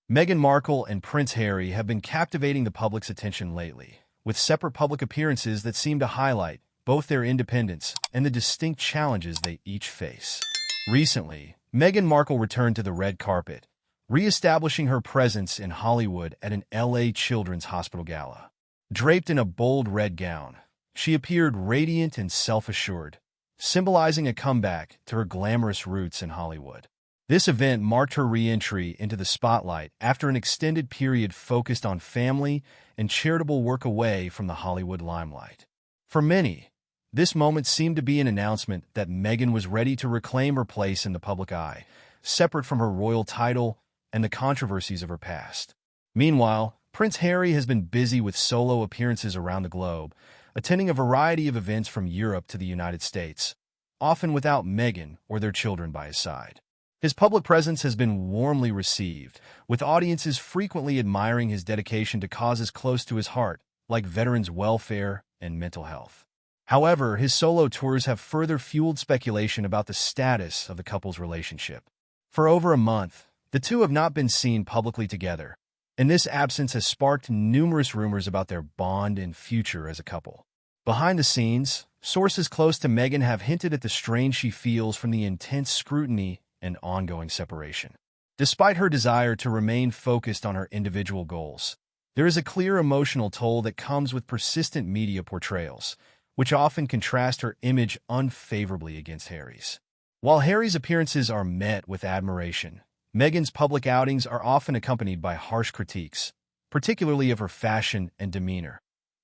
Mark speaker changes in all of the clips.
Speaker 1: Meghan Markle and Prince Harry have been captivating the public's attention lately, with separate public appearances that seem to highlight both their independence and the distinct challenges they each face. Recently, Meghan Markle returned to the red carpet, reestablishing her presence in Hollywood at an LA Children's Hospital gala. Draped in a bold red gown, she appeared radiant and self-assured, symbolizing a comeback to her glamorous roots in Hollywood. This event marked her re-entry into the spotlight after an extended period focused on family and charitable work away from the Hollywood limelight. For many, this moment seemed to be an announcement that Meghan was ready to reclaim her place in the public eye, separate from her royal title and the controversies of her past. Meanwhile, Prince Harry has been busy with solo appearances around the globe, attending a variety of events from Europe to the United States, often without Meghan or their children by his side. His public presence has been warmly received, with audiences frequently admiring his dedication to causes close to his heart, like veterans' welfare and mental health. However, his solo tours have further fueled speculation about the status of the couple's relationship. For over a month, the two have not been seen publicly together, and this absence has sparked numerous rumors about their bond and future as a couple. Behind the scenes, sources close to Meghan have hinted at the strain she feels from the intense scrutiny and ongoing separation. Despite her desire to remain focused on her individual goals, there is a clear emotional toll that comes with persistent media portrayals, which often contrast her image unfavorably against Harry's. While Harry's appearances are met with admiration, Meghan's public outings are often accompanied by harsh critiques, particularly of her fashion and demeanor,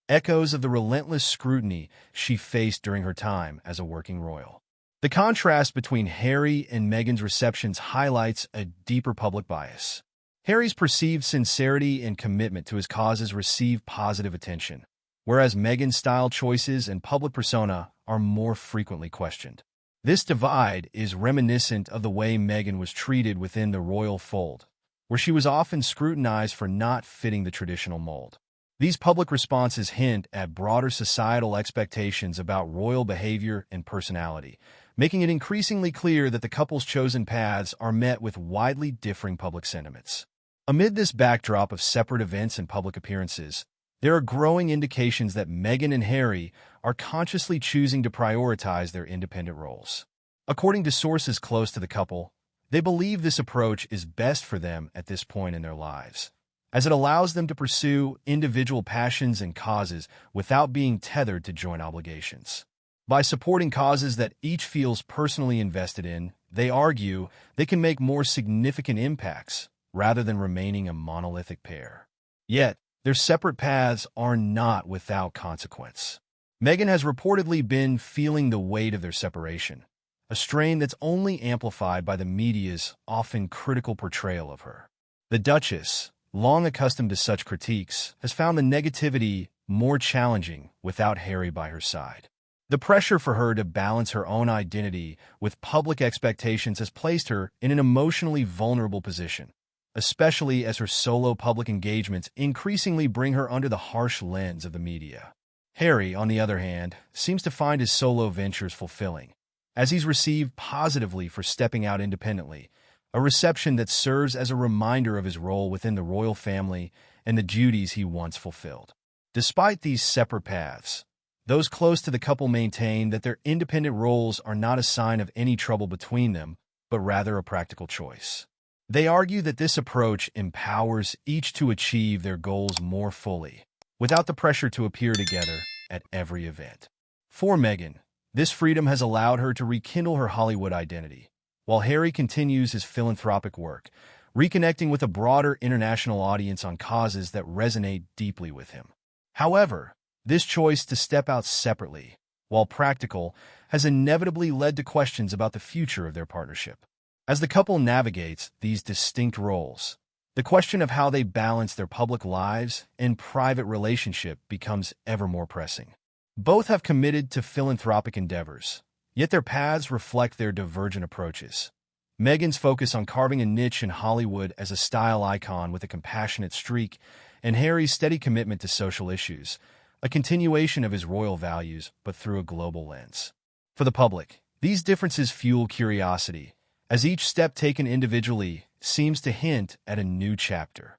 Speaker 1: echoes of the relentless scrutiny she faced during her time as a working royal. The contrast between Harry and Meghan's receptions highlights a deeper public bias. Harry's perceived sincerity and commitment to his causes receive positive attention, whereas Meghan's style choices and public persona are more frequently questioned. This divide is reminiscent of the way Meghan was treated within the royal fold, where she was often scrutinized for not fitting the traditional mold. These public responses hint at broader societal expectations about royal behavior and personality, making it increasingly clear that the couple's chosen paths are met with widely differing public sentiments. Amid this backdrop of separate events and public appearances, there are growing indications that Meghan and Harry are consciously choosing to prioritize their independent roles. According to sources close to the couple, they believe this approach is best for them at this point in their lives, as it allows them to pursue individual passions and causes without being tethered to joint obligations. By supporting causes that each feels personally invested in, they argue they can make more significant impacts rather than remaining a monolithic pair. Yet, their separate paths are not without consequence. Meghan has reportedly been feeling the weight of their separation, a strain that's only amplified by the media's often critical portrayal of her. The Duchess, long accustomed to such critiques, has found the negativity more challenging without Harry by her side. The pressure for her to balance her own identity with public expectations has placed her in an emotionally vulnerable position, especially as her solo public engagements increasingly bring her under the harsh lens of the media. Harry, on the other hand, seems to find his solo ventures fulfilling, as he's received positively for stepping out independently, a reception that serves as a reminder of his role within the royal family and the duties he once fulfilled. Despite these separate paths, those close to the couple maintain that their independent roles are not a sign of any trouble between them, but rather a practical choice. They argue that this approach empowers each to achieve their goals more fully, without the pressure to appear together at every event. For Meghan, this freedom has allowed her to rekindle her Hollywood identity, while Harry continues his philanthropic work, reconnecting with a broader international audience on causes that resonate deeply with him. However, this choice to step out separately, while practical, has inevitably led to questions about the future of their partnership. As the couple navigates these distinct roles, the question of how they balance their public lives and private relationship becomes ever more pressing. Both have committed to philanthropic endeavors, yet their paths reflect their divergent approaches. Meghan's focus on carving a niche in Hollywood as a style icon with a compassionate streak, and Harry's steady commitment to social issues, a continuation of his royal values, but through a global lens. For the public, these differences fuel curiosity, as each step taken individually seems to hint at a new chapter,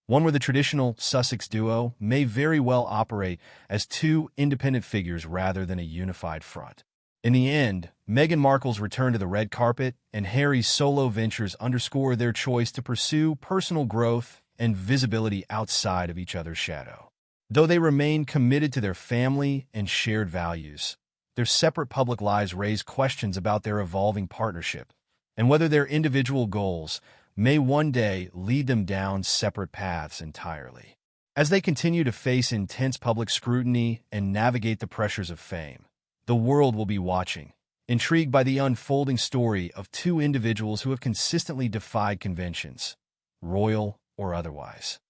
Speaker 1: one where the traditional Sussex duo may very well operate as two independent figures rather than a unified front. In the end, Meghan Markle's return to the red carpet and Harry's solo ventures underscore their choice to pursue personal growth and visibility outside of each other's shadow. Though they remain committed to their family and shared values, their separate public lives raise questions about their evolving partnership and whether their individual goals may one day lead them down separate paths entirely. As they continue to face intense public scrutiny and navigate the pressures of fame, the world will be watching, intrigued by the unfolding story of two individuals who have consistently defied conventions, royal or otherwise.